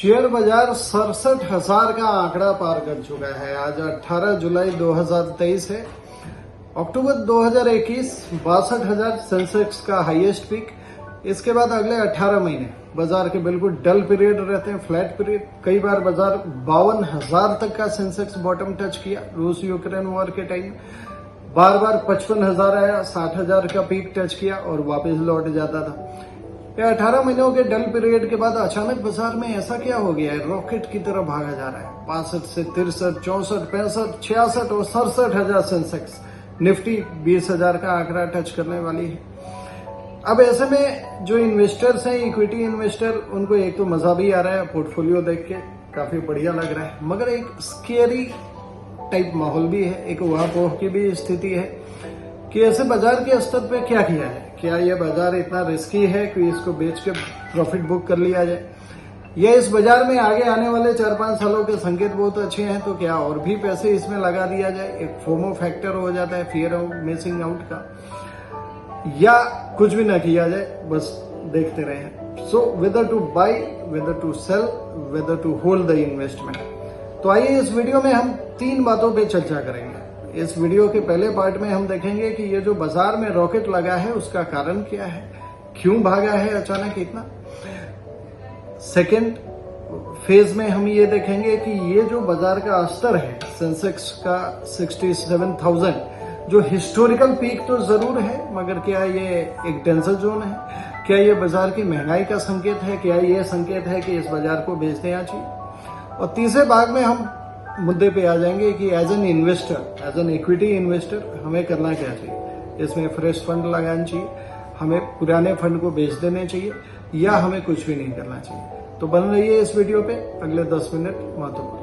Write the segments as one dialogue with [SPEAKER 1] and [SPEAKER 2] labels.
[SPEAKER 1] Share बाजार 67,000 का आंकड़ा पार कर चुका है। आज 18 जुलाई 2023 है। अक्टूबर 2021 62,000 सेंसेक्स का हाईएस्ट पीक। इसके बाद अगले 18 महीने बाजार के बिल्कुल डल पीरियड रहते हैं, फ्लैट पीरियड। कई बार बाजार 52,000 तक का सेंसेक्स बॉटम टच किया रूस यूक्रेन वॉर के टाइम। बार बार 55,000 आया, 60,000 का पीक टच किया और वापस लौट जाता था। ये 18 महीनों के डल पीरियड के बाद अचानक बाजार में ऐसा क्या हो गया है? रॉकेट की तरह भागा जा रहा है। 65 से 63, 64, 65, 66 और 67,000 सेंसेक्स। निफ्टी 20,000 का आंकड़ा टच करने वाली है। अब ऐसे में जो इन्वेस्टर्स हैं, इक्विटी इन्वेस्टर, उनको एक तो मजा भी आ रहा है, पोर्टफोलियो देख के काफी बढ़िया लग रहा है, मगर एक स्केरी टाइप माहौल भी है, एक वहापोह की भी स्थिति है कि ऐसे बाजार के स्तर पे क्या किया जाए। क्या यह बाजार इतना रिस्की है कि इसको बेच के प्रॉफिट बुक कर लिया जाए, या इस बाजार में आगे आने वाले 4-5 सालों के संकेत बहुत अच्छे हैं, तो क्या और भी पैसे इसमें लगा दिया जाए? एक फोमो फैक्टर हो जाता है, फियर ऑफ मिसिंग आउट का, या कुछ भी ना किया जाए, बस देखते रहे। So whether to buy, whether to sell, whether to hold the investment. तो आइए इस वीडियो में हम 3 बातों पे चर्चा करेंगे। इस वीडियो के पहले पार्ट में हम देखेंगे कि ये जो बाजार में रॉकेट लगा है उसका कारण क्या है, क्यों भागा है अचानक इतना। सेकेंड फेज में हम ये देखेंगे कि ये जो बाजार का स्तर है सेंसेक्स का 67,000, जो हिस्टोरिकल पीक तो जरूर है, मगर क्या ये एक डेंजर जोन है? क्या ये बाजार की महंगाई का संकेत है? क्या ये संकेत है कि इस बाजार को बेच देना चाहिए? और तीसरे भाग में हम मुद्दे पे आ जाएंगे कि as an investor, as an equity investor हमें करना क्या चाहिए। इसमें फ्रेश फंड लगाना चाहिए, हमें पुराने फंड को बेच देने चाहिए, या हमें कुछ भी नहीं करना चाहिए। तो बन रहिए इस वीडियो पे, अगले 10 मिनट महत्वपूर्ण।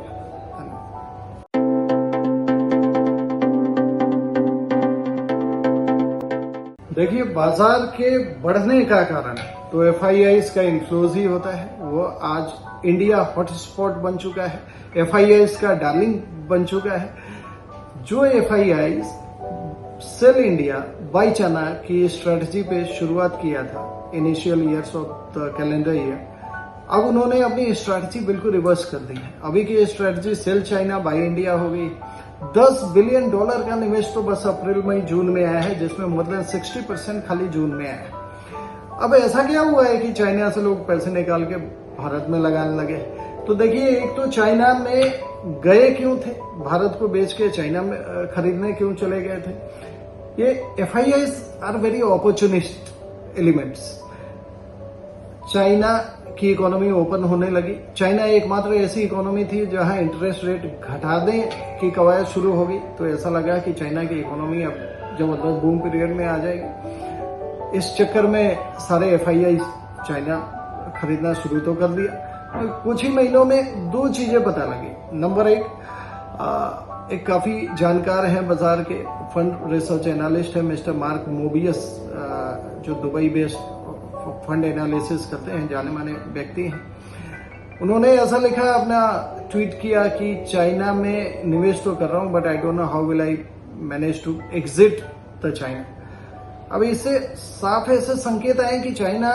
[SPEAKER 1] देखिए, बाजार के बढ़ने का कारण तो एफआईआईज का इन्फ्लोज ही होता है। वो आज इंडिया हॉटस्पॉट बन चुका है, एफआईआईज का डार्लिंग बन चुका है। जो FIIs sell India buy China की स्ट्रेटजी पे शुरुआत किया था initial years of the calendar year, अब उन्होंने अपनी स्ट्रेटजी बिल्कुल रिवर्स कर दी है। अभी की strategy sell China buy India हो गई। $10 बिलियन का निवेश तो बस अप्रैल मई जून में आया है, जिसमें मोर देन 60% खाली जून में आया है। अब ऐसा क्या हुआ है कि चाइना से लोग पैसे निकाल के भारत में लगाने लगे? तो देखिए, एक तो चाइना में गए क्यों थे, भारत को बेच के चाइना में खरीदने क्यों चले गए थे? ये FIIs are very opportunist elements. China की इकोनॉमी ओपन होने लगी। चाइना एकमात्र ऐसी इकोनॉमी थी जहां इंटरेस्ट रेट घटाने की कवायद शुरू हो गई, तो ऐसा लगा कि चाइना की इकोनॉमी अब जबरदस्त बूम पीरियड में आ जाएगी। इस चक्कर में सारे एफआईआई चाइना खरीदना शुरू तो कर दिया। कुछ ही महीनों में 2 चीजें पता लगी। नंबर 1, एक काफी जानकार हैं बाजार के, फंड रिसर्च एनालिस्ट है मिस्टर मार्क मोबियस, जो दुबई बेस्ड फंड एनालिसिस करते हैं, जाने माने व्यक्ति हैं। उन्होंने ऐसा लिखा, अपना ट्वीट किया कि चाइना में निवेश तो कर रहा हूं, but I don't know how will I manage to exit the China. अब इससे साफ ऐसे संकेत आए कि चाइना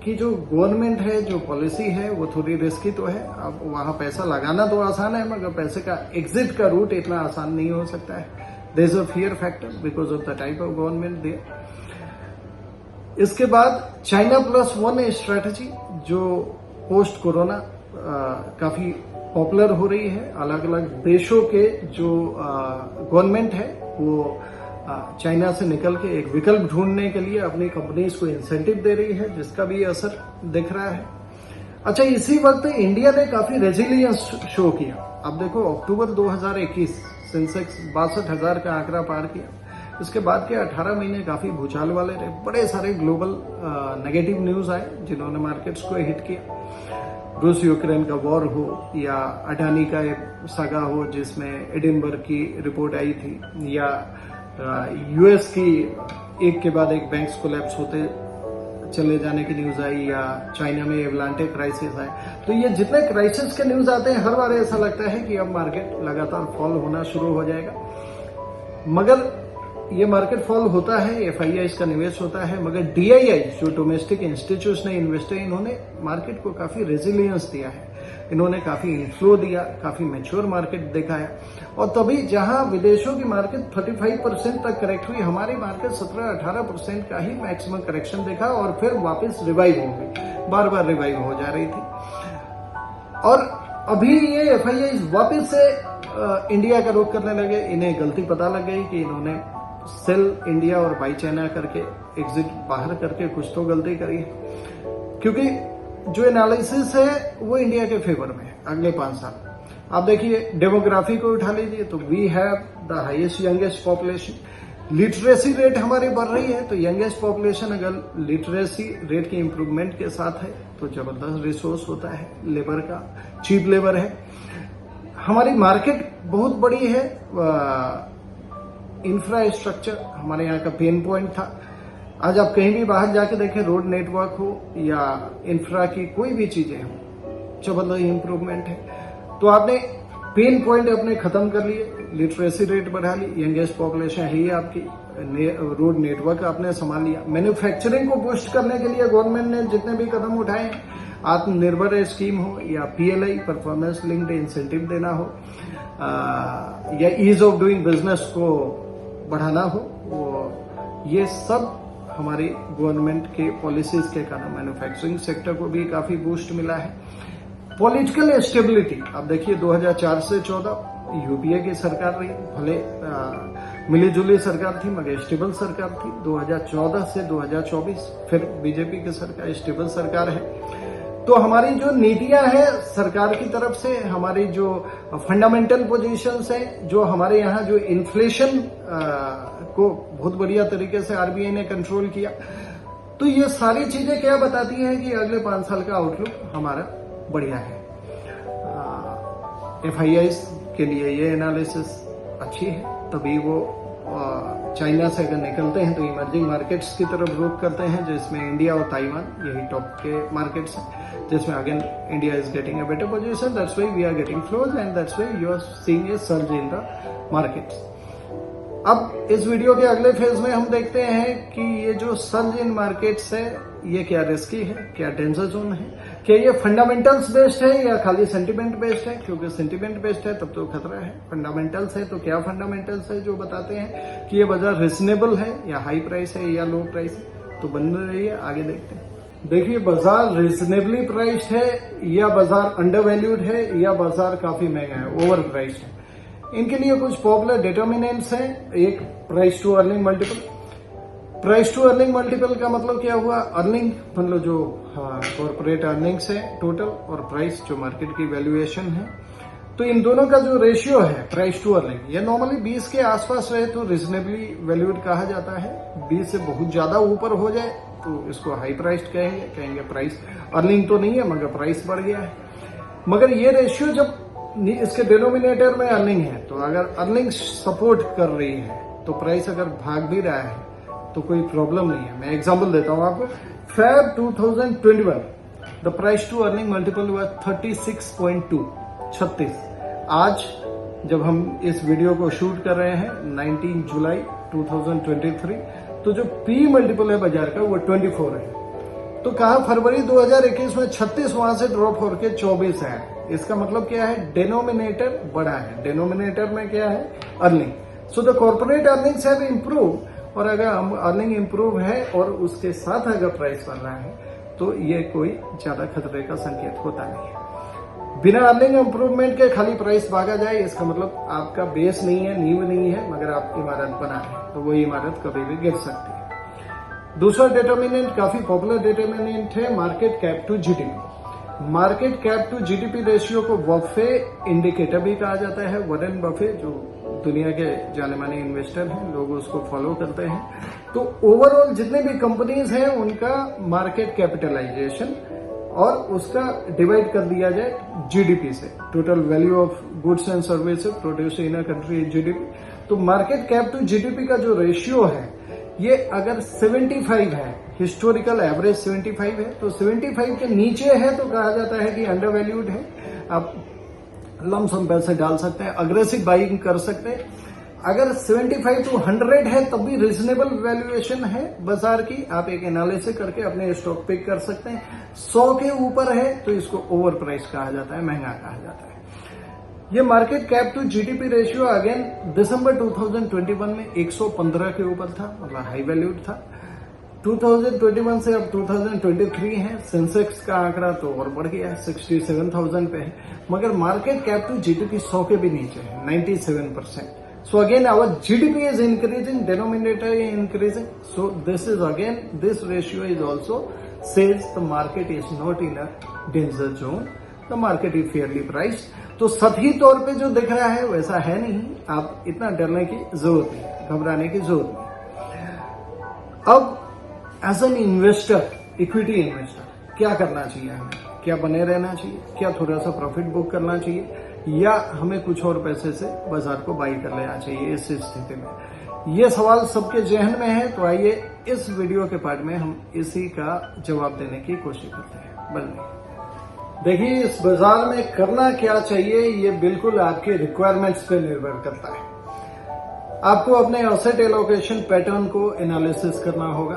[SPEAKER 1] की जो गवर्नमेंट है, जो पॉलिसी है, वो थोड़ी रिस्की तो है। अब वहां पैसा लगाना तो आसान है, मगर पैसे का एग्जिट का रूट इतना आसान नहीं हो सकता है। There is a fear factor because of the type of government there. इसके बाद चाइना +1 स्ट्रेटजी, जो पोस्ट कोरोना काफी पॉपुलर हो रही है। अलग अलग देशों के जो गवर्नमेंट है वो चाइना से निकल के एक विकल्प ढूंढने के लिए अपनी कंपनीज को इंसेंटिव दे रही है, जिसका भी असर दिख रहा है। अच्छा, इसी वक्त इंडिया ने काफी रेजिलियंस शो किया। अब देखो, अक्टूबर 2021 सेंसेक्स 62,000 का आंकड़ा पार किया। इसके बाद के 18 महीने काफी भूचाल वाले रहे। बड़े सारे ग्लोबल नेगेटिव न्यूज आए जिन्होंने मार्केट्स को हिट किया। रूस यूक्रेन का वॉर हो, या अडानी का एक सागा हो जिसमें एडिनबर्ग की रिपोर्ट आई थी, या यूएस की एक के बाद एक बैंक्स कोलैप्स होते चले जाने की न्यूज आई, या चाइना में एवलांटे क्राइसिस आए। तो ये जितने क्राइसिस के न्यूज आते हैं, हर बार ऐसा लगता है कि अब मार्केट लगातार फॉल होना शुरू हो जाएगा। मगर ये मार्केट फॉल होता है, एफआईआई का निवेश होता है, मगर डीआईआई जो डोमेस्टिक इंस्टीट्यूशनल इन्वेस्टर, इन्होंने मार्केट को काफी रेजिलियंस दिया है। इन्होंने काफी इन्फ्लो दिया, काफी मैच्योर मार्केट दिखाया। और तभी जहां विदेशों की मार्केट 35% तक करेक्ट हुई, हमारी मार्केट 17-18% का ही मैक्सिमम करेक्शन दिखा और फिर वापस रिवाइव हो गई, बार बार रिवाइव हो जा रही थी। और अभी ये एफआईआई वापस से इंडिया का रुख करने लगे। इन्हें गलती पता लग गई कि इन्होंने सेल इंडिया और बाई चाइना करके एग्जिट बाहर करके कुछ तो गलती करी है, क्योंकि जो एनालिसिस है वो इंडिया के फेवर में है अगले 5 साल। आप देखिए डेमोग्राफी को उठा लीजिए तो we have the highest youngest population. Literacy rate हमारी बढ़ रही है, तो यंगेस्ट पॉपुलेशन अगर लिटरेसी रेट के इंप्रूवमेंट के साथ है तो जबरदस्त रिसोर्स होता है, लेबर का चीप लेबर है। हमारी मार्केट बहुत बड़ी है। इंफ्रास्ट्रक्चर हमारे यहाँ का पेन पॉइंट था। आज आप कहीं भी बाहर जाके देखें, रोड नेटवर्क हो या इंफ्रा की कोई भी चीजें हो, जबरदस्त इंप्रूवमेंट है। तो आपने पेन पॉइंट अपने खत्म कर लिए, लिटरेसी रेट बढ़ा ली, यंगेस्ट पॉपुलेशन है ही आपकी, रोड नेटवर्क आपने संभाल लिया। मैन्युफैक्चरिंग को बूस्ट करने के लिए गवर्नमेंट ने जितने भी कदम उठाए हैं, आत्मनिर्भर स्कीम हो या पीएलआई परफॉर्मेंस लिंक्ड इंसेंटिव देना हो या ईज ऑफ डूइंग बिजनेस को बढ़ाना हो, वो ये सब हमारी गवर्नमेंट के पॉलिसीज के कारण मैन्युफैक्चरिंग सेक्टर को भी काफी बूस्ट मिला है। पॉलिटिकल स्टेबिलिटी आप देखिए 2004 से 14 यूपीए की सरकार रही, भले मिली जुली सरकार थी मगर स्टेबल सरकार थी। 2014 से 2024 फिर बीजेपी की सरकार, स्टेबल सरकार है। तो हमारी जो नीतियां हैं सरकार की तरफ से, हमारी जो फंडामेंटल पोजीशंस हैं, जो हमारे यहाँ जो इन्फ्लेशन को बहुत बढ़िया तरीके से आरबीआई ने कंट्रोल किया, तो ये सारी चीजें क्या बताती हैं कि अगले 5 साल का आउटलुक हमारा बढ़िया है। एफआईआई के लिए ये एनालिसिस अच्छी है, तभी वो चाइना से अगर निकलते हैं तो इमर्जिंग मार्केट्स की तरफ रुख करते हैं, जिसमें इंडिया और ताइवान यही टॉप के मार्केट्स हैं, जिसमें again India is getting a better position. That's why we are getting flows and that's why you are seeing a surge in the markets. अब इस वीडियो के अगले फेज में हम देखते हैं कि ये जो सर्ज इन मार्केट्स है ये क्या रिस्की है, क्या डेंजर जोन है, क्या ये फंडामेंटल्स बेस्ड है या खाली सेंटिमेंट बेस्ड है। क्योंकि सेंटिमेंट बेस्ड है तब तो खतरा है, फंडामेंटल्स है तो क्या फंडामेंटल्स है जो बताते हैं कि ये बाजार रिजनेबल है या हाई प्राइस है या लो प्राइस है। तो बन रही है, आगे देखते हैं। देखिए बाजार रिजनेबली प्राइस्ड है या बाजार अंडर वैल्यूड है या बाजार काफी महंगा है, ओवर प्राइस्ड है। इनके लिए कुछ पॉपुलर डिटर्मिनेंट्स हैं। एक price to earning multiple. Price to earning multiple का मतलब क्या हुआ, अर्निंग मतलब जो कॉर्पोरेट अर्निंग्स है टोटल और प्राइस जो मार्केट की वैल्यूएशन है, तो इन दोनों का जो रेशियो है प्राइस टू अर्निंग, ये नॉर्मली 20 के आसपास रहे तो रिजनेबली वैल्यूड कहा जाता है। 20 से बहुत ज्यादा ऊपर हो जाए तो इसको हाई प्राइस्ड कहेंगे प्राइस अर्निंग तो नहीं है मगर प्राइस बढ़ गया है। मगर ये रेशियो जब इसके डिनोमिनेटर में अर्निंग है, तो अगर अर्निंग सपोर्ट कर रही है तो प्राइस अगर भाग भी रहा है तो कोई प्रॉब्लम नहीं है। मैं एग्जांपल देता हूं आपको। Feb 2021 the price to earning multiple हुआ 36.2, 36। आज जब हम इस वीडियो को शूट कर रहे हैं 19 जुलाई 2023, तो जो पी मल्टीपल है बाजार का वो 24 है। तो कहा फरवरी 2021 में 36 वहां से ड्रॉप होकर 24 है। इसका मतलब क्या है, डिनोमिनेटर बढ़ा है। डिनोमिनेटर में क्या है, earning. So the corporate earnings have improve, और अगर अर्निंग इम्प्रूव है और उसके साथ अगर प्राइस बढ़ रहा है तो ये कोई ज्यादा खतरे का संकेत होता नहीं है। बिना अर्निंग इम्प्रूवमेंट के खाली प्राइस भागा जाए इसका मतलब आपका बेस नहीं है, नींव नहीं है, मगर आप इमारत बना रहे हैं तो वो इमारत कभी भी गिर सकती है। दूसरा डिटर्मिनेंट काफी पॉपुलर डिटर्मिनेंट है market cap to GDP. Market cap to GDP ratio को बफे इंडिकेटर भी कहा जाता है। वॉरेन बफे जो दुनिया के जाने माने इन्वेस्टर हैं, लोग उसको फॉलो करते हैं। तो ओवरऑल जितने भी कंपनीज हैं उनका मार्केट कैपिटलाइजेशन और उसका डिवाइड कर दिया जाए जीडीपी से, total value of goods and services produce in a country GDP. तो मार्केट कैप टू जीडीपी का जो रेशियो है ये अगर 75 है, हिस्टोरिकल एवरेज 75 है, तो 75 के नीचे है तो कहा जाता है कि अंडर वैल्यूड है। आप लमसम पैसे डाल सकते हैं, अग्रेसिव बाइंग कर सकते हैं। अगर 75 to 100 है तब भी रिजनेबल वैल्यूएशन है बाजार की। आप एक एनालिसिस करके अपने स्टॉक पिक कर सकते हैं। 100 के ऊपर है तो इसको ओवर प्राइस कहा जाता है, महंगा कहा जाता है। ये market cap to GDP ratio again दिसंबर 2021 में 115 के ऊपर था, मतलब हाई वैल्यूड था। 2021 से अब 2023 है। सेंसेक्स का आंकड़ा तो और बढ़ गया है, 67,000 पे है, मगर मार्केट कैप टू जीडीपी 100 के भी नीचे है, 97%. So again our GDP is increasing, denominator is increasing. So this ratio is also says the market is not in a danger zone. The market is fairly priced. तो सतही तौर पे जो दिख रहा है वैसा है नहीं, आप इतना डरने की जरूरत नहीं, घबराने की जरूरत नहीं। अब as an investor, equity investor, क्या करना चाहिए हमें? क्या बने रहना चाहिए? क्या थोड़ा सा प्रॉफिट बुक करना चाहिए, या हमें कुछ और पैसे से बाजार को बाई कर लेना चाहिए इस स्थिति में? ये सवाल सबके जहन में है, तो आइए इस वीडियो के पार्ट में हम इसी का जवाब देने की कोशिश करते हैं। बल्कि देखिए, इस बाजार में करना क्या चाहिए ये बिल्कुल आपके रिक्वायरमेंट्स पे निर्भर करता है। आपको अपने एसेट एलोकेशन पैटर्न को एनालिसिस करना होगा।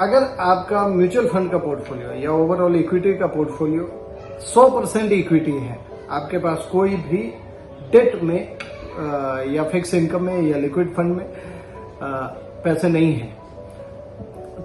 [SPEAKER 1] अगर आपका म्यूचुअल फंड का पोर्टफोलियो या ओवरऑल इक्विटी का पोर्टफोलियो 100% इक्विटी है, आपके पास कोई भी डेट में या फिक्स इनकम में या लिक्विड फंड में पैसे नहीं है,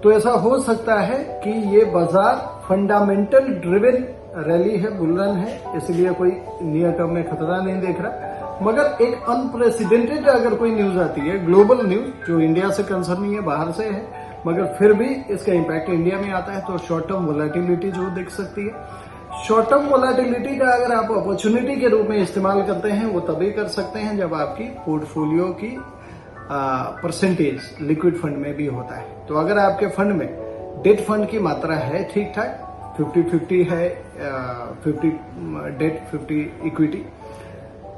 [SPEAKER 1] तो ऐसा हो सकता है कि ये बाजार फंडामेंटल ड्रिवन रैली है, बुल रन है, इसलिए कोई नियर टर्म में खतरा नहीं देख रहा। मगर एक अनप्रेसिडेंटेड अगर कोई न्यूज आती है, ग्लोबल न्यूज जो इंडिया से कंसर्न नहीं है, बाहर से है, मगर फिर भी इसका इम्पैक्ट इंडिया में आता है, तो शॉर्ट टर्म वोलेटिलिटी जो दिख सकती है। शॉर्ट टर्म वोलेटिलिटी का अगर आप अपॉर्चुनिटी के रूप में इस्तेमाल करते हैं, वो तभी कर सकते हैं जब आपकी पोर्टफोलियो की परसेंटेज लिक्विड फंड में भी होता है। तो अगर आपके फंड में डेट फंड की मात्रा है ठीक ठाक, 50-50 है, 50 डेट 50 इक्विटी,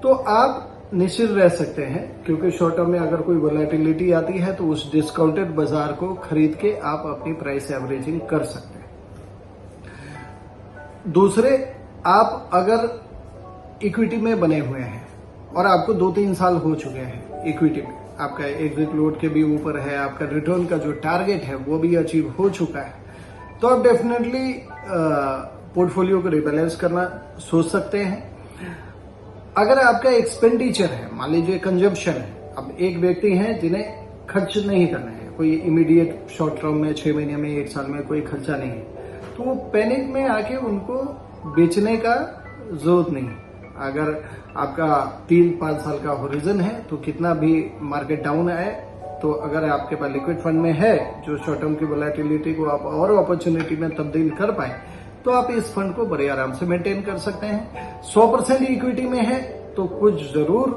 [SPEAKER 1] तो आप निश्चित रह सकते हैं, क्योंकि शॉर्ट टर्म में अगर कोई वोलेटिलिटी आती है तो उस डिस्काउंटेड बाजार को खरीद के आप अपनी प्राइस एवरेजिंग कर सकते हैं। दूसरे, आप अगर इक्विटी में बने हुए हैं और आपको 2-3 साल हो चुके हैं इक्विटी में, आपका एग्जिट लोड के भी ऊपर है, आपका रिटर्न का जो टारगेट है वो भी अचीव हो चुका है, तो आप डेफिनेटली पोर्टफोलियो को रिबैलेंस करना सोच सकते हैं। अगर आपका एक्सपेंडिचर है, मान लीजिए कंजम्पशन है, अब एक व्यक्ति है जिन्हें खर्च नहीं करना है, कोई इमीडिएट शॉर्ट टर्म में 6 महीने में 1 साल में कोई खर्चा नहीं है, तो वो पैनिक में आके उनको बेचने का जरूरत नहीं। अगर आपका 3-5 साल का होरिजन है, तो कितना भी मार्केट डाउन आए, तो अगर आपके पास लिक्विड फंड में है जो शॉर्ट टर्म की वोलेटिलिटी को आप और अपॉर्चुनिटी में तब्दील कर पाए, तो आप इस फंड को बड़े आराम से मेंटेन कर सकते हैं। 100% इक्विटी में है तो कुछ जरूर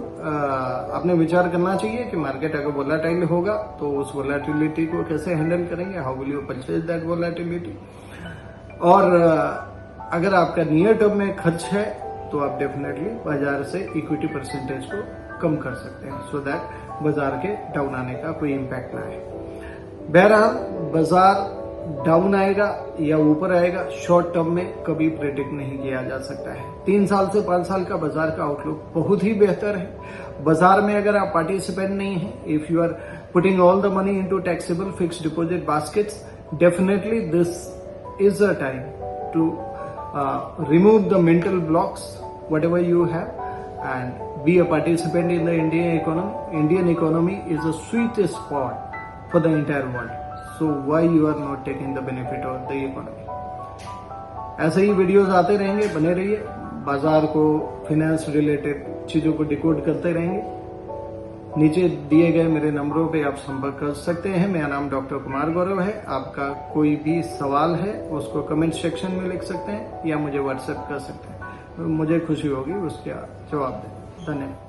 [SPEAKER 1] आपने विचार करना चाहिए कि मार्केट अगर वोलेटाइल होगा तो उस वोलेटिलिटी को कैसे हैंडल करेंगे, how will you purchase that volatility. और अगर आपका नियर टर्म में खर्च है तो आप डेफिनेटली बाजार से इक्विटी परसेंटेज को कम कर सकते हैं, सो दैट बाजार के डाउन आने का कोई इम्पैक्ट ना आए। बहरहाल, बाजार डाउन आएगा या ऊपर आएगा, शॉर्ट टर्म में कभी प्रेडिक्ट नहीं किया जा सकता है। 3 साल से 5 साल का बाजार का आउटलुक बहुत ही बेहतर है। बाजार में अगर आप पार्टिसिपेंट नहीं है, if you are putting all the money into taxable fixed deposit baskets, definitely this is a time to remove the mental blocks whatever you have and be a participant in the Indian economy. Indian economy is a sweet spot for the entire world. So why you are not taking the benefit of the economy? ऐसे ही videos आते रहेंगे, बने रहिए। बाजार को, finance related चीजों को decode करते रहेंगे। नीचे दिए गए मेरे नंबरों पे आप संपर्क कर सकते हैं। मेरा नाम डॉक्टर कुमार गौरव है। आपका कोई भी सवाल है उसको कमेंट सेक्शन में लिख सकते हैं या मुझे व्हाट्सएप कर सकते हैं, मुझे खुशी होगी उसका जवाब दें। धन्यवाद।